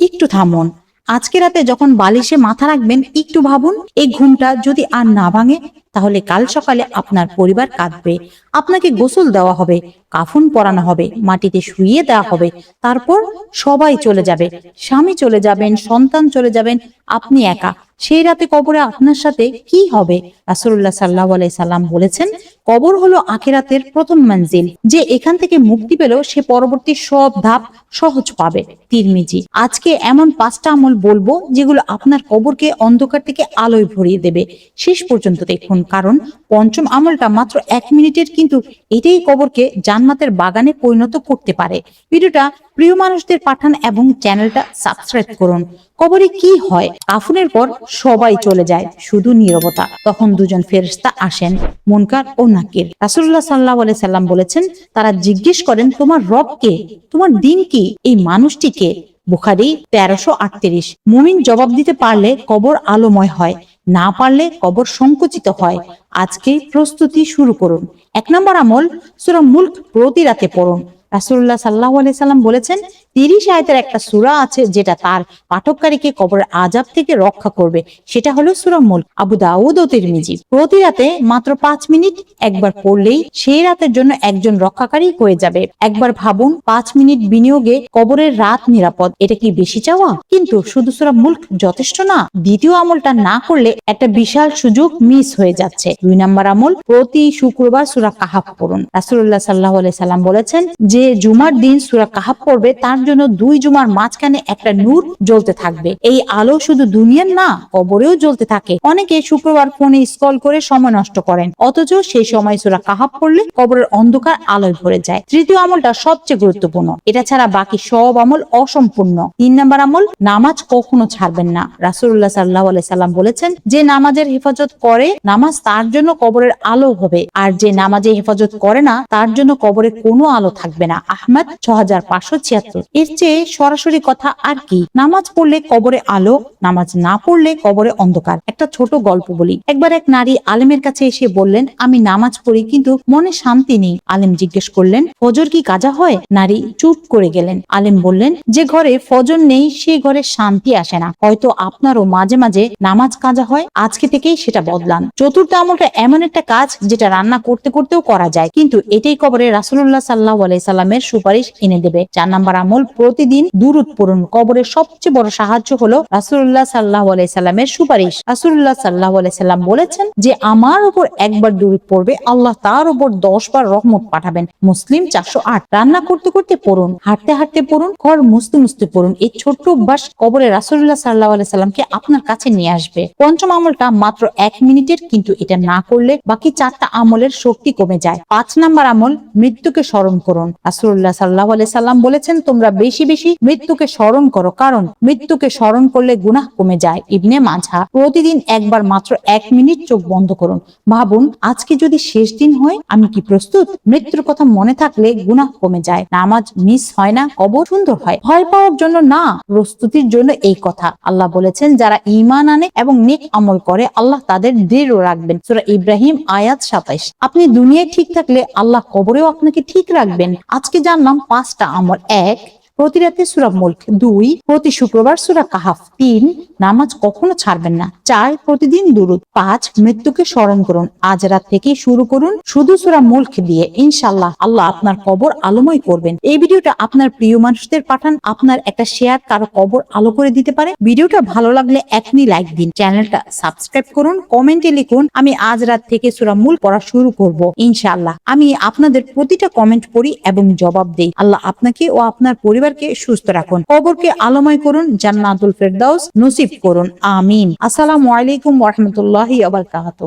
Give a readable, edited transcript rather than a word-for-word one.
একটু থামুন। আজকে রাতে যখন বালিশে মাথা রাখবেন একটু ভাবুন, এই ঘুমটা যদি আর না ভাঙে তাহলে কাল সকালে আপনার পরিবার কাঁদবে। আপনাকে গোসল দেওয়া হবে, কাফন পরানো হবে, মাটিতে শুইয়ে দেওয়া হবে। তারপর সবাই চলে যাবে, স্বামী চলে যাবেন, সন্তান চলে যাবেন, আপনি একা। সেই রাতে কবরে আপনার সাথে কি হবে? রাসূলুল্লাহ সাল্লাল্লাহু আলাইহি সাল্লাম বলেছেন, কবর হলো আখিরাতের প্রথম মঞ্জিল। যে এখান থেকে মুক্তি পেল সে পরবর্তী সব ধাপ সহজ পাবে। তিরমিজি। আজকে এমন 5টা আমল বলবো যেগুলো আপনার কবরকে অন্ধকার থেকে আলোয় ভরিয়ে দেবে। শেষ পর্যন্ত দেখুন, কারণ পঞ্চম আমলটা মাত্র 1 মিনিটের, কিন্তু এটাই কবরকে জান্নাতের বাগানে পরিণত করতে পারে। ভিডিওটা প্রিয় মানুষদের পাঠান এবং চ্যানেলটা সাবস্ক্রাইব করুন। কবরে কি হয়? কাফনের পর সবাই চলে যায়, শুধু নীরবতা। তখন দুজন ফেরেশতা আসেন, মুনকার ও নাকির। রাসূলুল্লাহ সাল্লাল্লাহু আলাইহি সাল্লাম বলেছেন, তারা জিজ্ঞেস করেন, তোমার রব কে? তোমার দিন কি? এই মানুষটি কে? বুখারী 1338। মুমিন জবাব দিতে পারলে কবর আলোময় হয়, না পারলে কবর সংকুচিত হয়। আজকে প্রস্তুতি শুরু করুন। 1 নম্বর আমল, সূরা মুলক প্রতি রাতে পড়ুন। রাসূলুল্লাহ সাল্লাল্লাহু আলাইহি সাল্লাম বলেছেন, 30 আয়াতের একটা সূরা আছে যেটা তার পাঠককারীকে কবরের আযাব থেকে রক্ষা করবে। সেটা হলো সূরা মুলক। আবু দাউদ ও তিরমিজি। প্রতি রাতে মাত্র 5 মিনিট একবার পড়লেই সেই রাতের জন্য একজন রক্ষাকারী হয়ে যাবে। একবার ভাবুন, 5 মিনিট বিনিয়োগে কবরের রাত নিরাপদ। এটা কি বেশি চাওয়া? কিন্তু শুধু সূরা মুলক যথেষ্ট না। দ্বিতীয় আমলটা না করলে একটা বিশাল সুযোগ মিস হয়ে যাচ্ছে। 2 নম্বর আমল, প্রতি শুক্রবার সূরা কাহাফ পড়ুন। রাসূলুল্লাহ সাল্লাল্লাহু আলাইহি সাল্লাম বলেছেন, যে জুমার দিন সূরা কাহাফ পড়বে তার জন্য 2 জুমার মাঝখানে একটা নূর জ্বলতে থাকবে। এই আলো শুধু দুনিয়ার না, কবরেও জ্বলতে থাকে। অনেকে শুক্রবার ফোনে স্ক্রল করে সময় নষ্ট করেন, অথচ সেই সময় সূরা কাহাফ পড়লে কবরের অন্ধকার আলোয় ভরে যায়। তৃতীয় আমলটা সবচেয়ে গুরুত্বপূর্ণ, এটা ছাড়া বাকি সব আমল অসম্পূর্ণ। 3 নম্বর আমল, নামাজ কখনো ছাড়বেন না। রাসূলুল্লাহ সাল্লাল্লাহু আলাইহি সাল্লাম বলেছেন, যে নামাজের হেফাজত করে নামাজ তার জন্য কবরের আলো হবে, আর যে নামাজে হেফাজত করে না তার জন্য কবরে কোনো আলো থাকবে না। আহমদ 6576। এর চেয়ে সরাসরি কথা আর কি? নামাজ পড়লে কবরে আলো, নামাজ না পড়লে কবরে অন্ধকার। একটা ছোট গল্প বলি। একবার এক নারী আলেমের কাছে এসে বললেন, আমি নামাজ পড়ি কিন্তু মনে শান্তি নেই। আলেম জিজ্ঞেস করলেন, ফজর কি কাজা হয়? নারী চুপ করে গেলেন। আলেম বললেন, যে ঘরে ফজর নেই সে ঘরে শান্তি আসে না। হয়তো আপনারও মাঝে মাঝে নামাজ কাজা হয়, আজকে থেকেই সেটা বদলান। চতুর্থ আমলটা এমন একটা কাজ যেটা রান্না করতে করতেও করা যায়, কিন্তু এটাই কবরে রাসূলুল্লাহ সাল্লাল্লাহু আলাইহি সাল্লামের সুপারিশ এনে দেবে। 4 নম্বর আমল, প্রতিদিন দুরূদ পড়ুন। কবরের সবচেয়ে বড় সাহায্য হলো রাসূলুল্লাহ সাল্লাল্লাহু আলাইহি সাল্লামের সুপারিশ। রাসূলুল্লাহ সাল্লাল্লাহু আলাইহি সাল্লাম বলেছেন, যে আমার উপর একবার দুরূদ পড়বে আল্লাহ তার উপর 10 বার রহমত পাঠাবেন। মুসলিম 408। রান্না করতে করতে পড়ুন, হাঁটতে হাঁটতে পড়ুন, ঘর মুছতে মুছতে পড়ুন। এই ছোট্ট অভ্যাস কবরে রাসূলুল্লাহ সাল্লাল্লাহু আলাইহি সাল্লামকে আপনার কাছে নিয়ে আসবে। পঞ্চম আমলটা মাত্র 1 মিনিটের, কিন্তু এটা না করলে বাকি 4টা আমলের শক্তি কমে যায়। 5 নম্বর আমল, মৃত্যুকে স্মরণ করুন। রাসূলুল্লাহ সাল্লাল্লাহু আলাইহি সাল্লাম বলেছেন, তোমরা বেশি বেশি মৃত্যুকে স্মরণ করো, কারণ মৃত্যুকে স্মরণ করলে গুনাহ কমে যায়। ইবনে মাঝা। প্রতিদিন একবার মাত্র 1 মিনিট চোখ বন্ধ করুন। ভাবুন, আজকে যদি শেষ দিন হয় আমি কি প্রস্তুত? মৃত্যুর কথা মনে থাকলে গুনাহ কমে যায়। নামাজ মিস হয় না, কবর সুন্দর হয়। ভয় পাওয়ার জন্য না, প্রস্তুতির জন্য এই কথা। আল্লাহ বলেছেন, যারা ঈমান আনে এবং নেক আমল করে আল্লাহ তাদের দৃঢ় রাখবেন। সূরা ইব্রাহিম আয়াত 27। আপনি দুনিয়ায় ঠিক থাকলে আল্লাহ কবরেও আপনাকে ঠিক রাখবেন। আজকে জানলাম 5টা আমল। 1, প্রতি রাতে সূরা মুলক। 2, প্রতি শুক্রবার সূরা কাহাফ। 3, নামাজ কখনো ছাড়বেন না। 4, প্রতিদিন দুরূদ। 5, মৃত্যুকে স্মরণ করুন। আজ রাত থেকে শুরু করুন শুধু সূরা মুলক দিয়ে। ইনশাআল্লাহ আল্লাহ আপনার কবর আলোময় করবেন। এই ভিডিওটা আপনার প্রিয় মানুষদের পাঠান। আপনার একটা শেয়ার কারো কবর আলো করে দিতে পারে। ভিডিওটা ভালো লাগলে এখনই লাইক দিন, চ্যানেলটা সাবস্ক্রাইব করুন, কমেন্টে লিখুন, আমি আজ রাত থেকে সূরা মুলক পড়া শুরু করব। ইনশাআল্লাহ আমি আপনাদের প্রতিটা কমেন্ট পড়ি এবং জবাব দেই। আল্লাহ আপনাকে ও আপনার পরিবারকে সুস্থ রাখুন, কবরকে আলোময় করুন, জান্নাতুল ফেরদাউস নসিব করুন। আমিন। আসসালামু আলাইকুম ওয়া রাহমাতুল্লাহি ওয়া বারাকাতুহু।